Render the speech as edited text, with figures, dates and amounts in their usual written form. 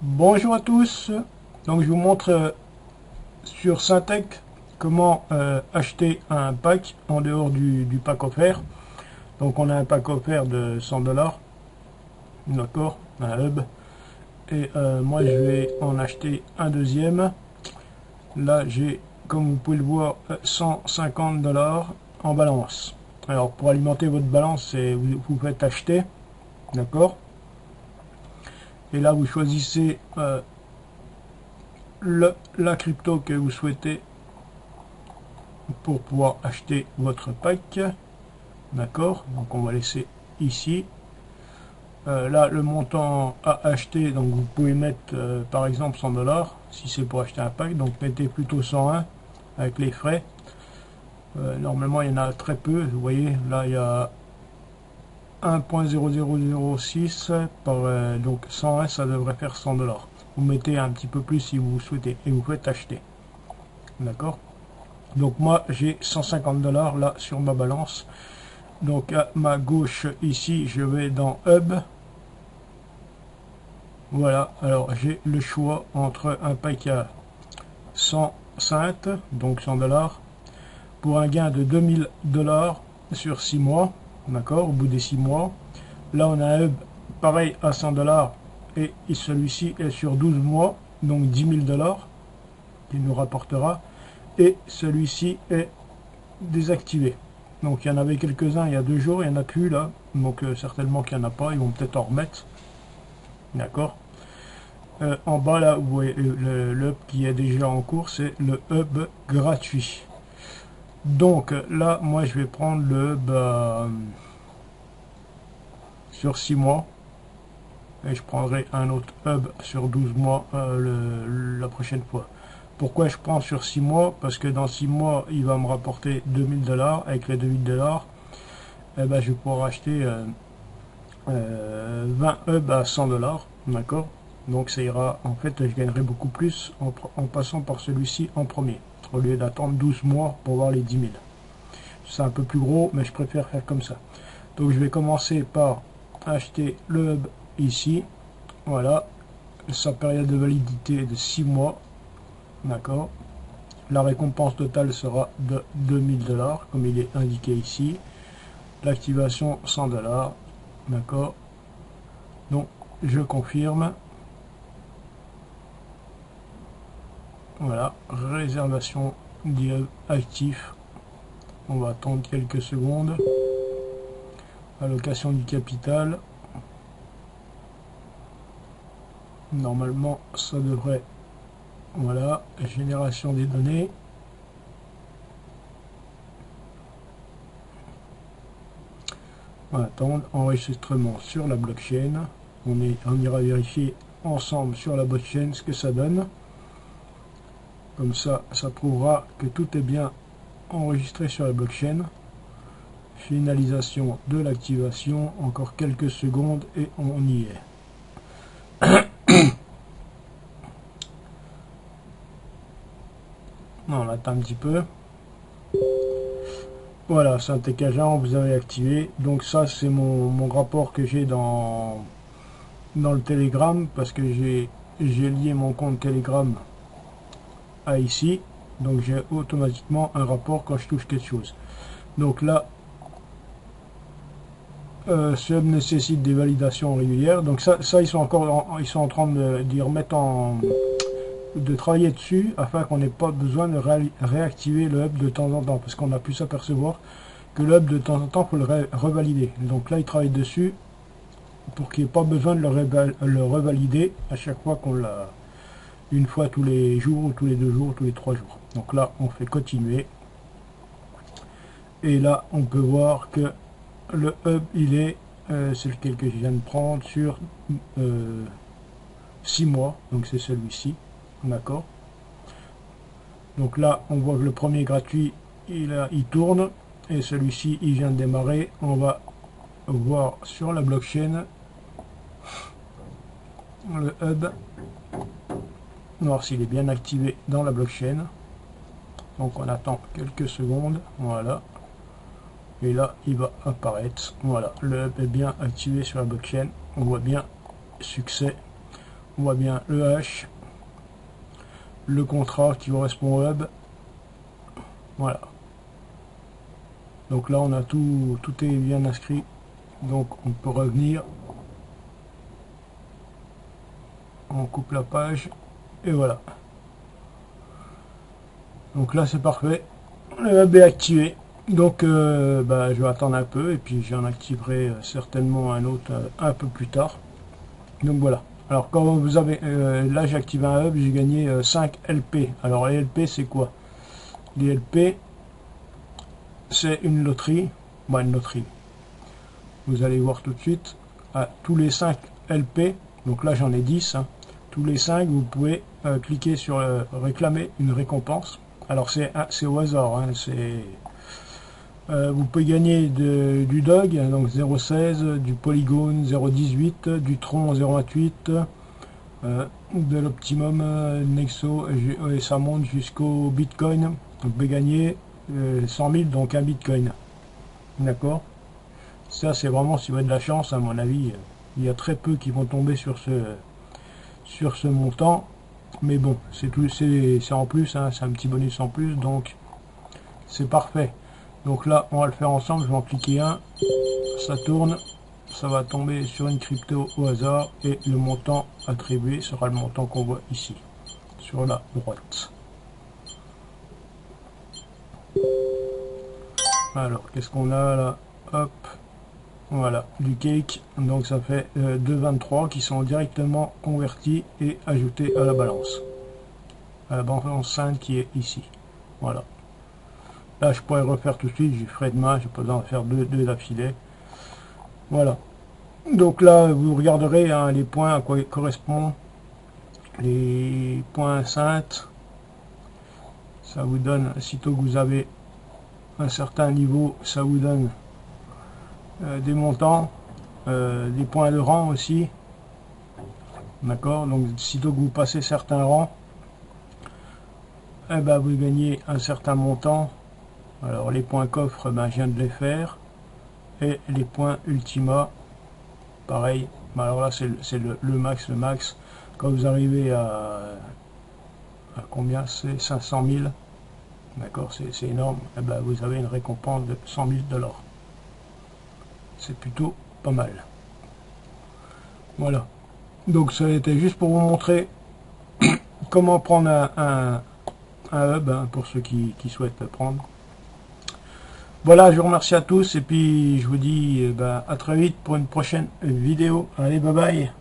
Bonjour à tous, donc je vous montre sur Syntec comment acheter un pack en dehors du pack offert. Donc on a un pack offert de 100$, d'accord, un hub, et moi je vais en acheter un deuxième. Là j'ai, comme vous pouvez le voir, 150$ en balance. Alors pour alimenter votre balance, vous faites acheter, d'accord, et là vous choisissez la crypto que vous souhaitez pour pouvoir acheter votre pack. D'accord, donc on va laisser ici. Là, le montant à acheter, donc vous pouvez mettre par exemple 100$ si c'est pour acheter un pack, donc mettez plutôt 101 avec les frais. Normalement, il y en a très peu. Vous voyez, là, il y a 1.0006 par donc 101, ça devrait faire 100$. Vous mettez un petit peu plus si vous souhaitez et vous faites acheter. D'accord. Donc moi, j'ai 150$ là sur ma balance. Donc à ma gauche ici, je vais dans Hub. Voilà, alors j'ai le choix entre un pack à 100 cents, donc 100$, pour un gain de 2000$ sur 6 mois, d'accord, au bout des 6 mois. Là on a un hub pareil à 100$ et celui-ci est sur 12 mois, donc 10 000$ qui nous rapportera, et celui-ci est désactivé. Donc il y en avait quelques-uns il y a 2 jours, il n'y en a plus là, donc certainement qu'il n'y en a pas, ils vont peut-être en remettre, d'accord. En bas là, vous voyez le hub qui est déjà en cours, c'est le hub gratuit. Donc là, moi je vais prendre le hub sur 6 mois. Et je prendrai un autre hub sur 12 mois la prochaine fois. Pourquoi je prends sur 6 mois? Parce que dans 6 mois, il va me rapporter 2000$. Avec les 2000$, eh ben, je vais pouvoir acheter 20 hubs à 100$. D'accord. Donc ça ira, en fait, je gagnerai beaucoup plus en passant par celui-ci en premier, au lieu d'attendre 12 mois pour voir les 10 000. C'est un peu plus gros, mais je préfère faire comme ça. Donc je vais commencer par acheter le hub ici. Voilà, sa période de validité est de 6 mois. D'accord. La récompense totale sera de 2000$, comme il est indiqué ici. L'activation 100$. D'accord. Donc je confirme. Voilà, réservation actif. On va attendre quelques secondes. Allocation du capital. Normalement, ça devrait... Voilà, génération des données. On va attendre enregistrement sur la blockchain. On ira vérifier ensemble sur la blockchain ce que ça donne. Comme ça, ça prouvera que tout est bien enregistré sur la blockchain. Finalisation de l'activation, encore quelques secondes et on y est. On attend un petit peu. Voilà, Syntec Agent, vous avez activé. Donc ça, c'est mon rapport que j'ai dans le Telegram, parce que j'ai lié mon compte Telegram à ici. Donc j'ai automatiquement un rapport quand je touche quelque chose. Donc là, ce hub nécessite des validations régulières. Donc ça ils sont en train d'y remettre de travailler dessus afin qu'on n'ait pas besoin de réactiver le hub de temps en temps, parce qu'on a pu s'apercevoir que le hub de temps en temps faut le revalider. Donc là ils travaillent dessus pour qu'il n'y ait pas besoin de le revalider à chaque fois qu'on l'a, une fois tous les jours, ou tous les 2 jours, ou tous les 3 jours. Donc là on fait continuer et là on peut voir que le hub il est c'est lequel que je viens de prendre sur 6 mois, donc c'est celui-ci, d'accord. Donc là on voit que le premier gratuit il tourne et celui-ci il vient de démarrer. On va voir sur la blockchain le hub, voir s'il est bien activé dans la blockchain. Donc on attend quelques secondes, voilà, et là il va apparaître. Voilà, le hub est bien activé sur la blockchain. On voit bien succès. on voit bien le hash, le contrat qui correspond au hub. Voilà. Donc là, on a tout est bien inscrit. Donc on peut revenir. On coupe la page. Et voilà. Donc là, c'est parfait. Le hub est activé. Donc je vais attendre un peu et puis j'en activerai certainement un autre un peu plus tard. Donc voilà. Alors quand vous avez là j'ai activé un hub, j'ai gagné 5 LP. Alors les LP c'est quoi? Les LP c'est une loterie. Une loterie. Vous allez voir tout de suite. Tous les 5 LP, donc là j'en ai 10. Tous les 5 vous pouvez cliquer sur réclamer une récompense. Alors c'est au hasard. Vous pouvez gagner du Dog, donc 0,16, du Polygone 0,18, du Tron 0,28, de l'Optimum Nexo, et ça monte jusqu'au Bitcoin. Vous pouvez gagner 100 000, donc un Bitcoin. D'accord? Ça, c'est vraiment si vous avez de la chance, à mon avis. Il y a très peu qui vont tomber sur ce montant. Mais bon, c'est en plus, c'est un petit bonus en plus, donc c'est parfait. Donc là, on va le faire ensemble, je vais en cliquer un, ça tourne, ça va tomber sur une crypto au hasard, et le montant attribué sera le montant qu'on voit ici, sur la droite. Alors, qu'est-ce qu'on a là? Hop, voilà, du cake, donc ça fait 2,23 qui sont directement convertis et ajoutés à la balance 5 qui est ici, voilà. Là, je pourrais refaire tout de suite, je ferai demain, j'ai pas besoin de faire deux d'affilée. Voilà. Donc là, vous regarderez les points à quoi ils correspondent. Les points saints, ça vous donne, sitôt que vous avez un certain niveau, ça vous donne des montants, des points de rang aussi. D'accord? Donc, sitôt que vous passez certains rangs, vous gagnez un certain montant. Alors les points coffre, je viens de les faire. Et les points ultima, pareil. Alors là c'est le max. Quand vous arrivez à combien? C'est 500 000. D'accord, c'est énorme. Vous avez une récompense de 100 000 $. C'est plutôt pas mal. Voilà. Donc ça était juste pour vous montrer comment prendre un hub, pour ceux qui souhaitent le prendre. Voilà, je vous remercie à tous et puis je vous dis à très vite pour une prochaine vidéo. Allez, bye bye.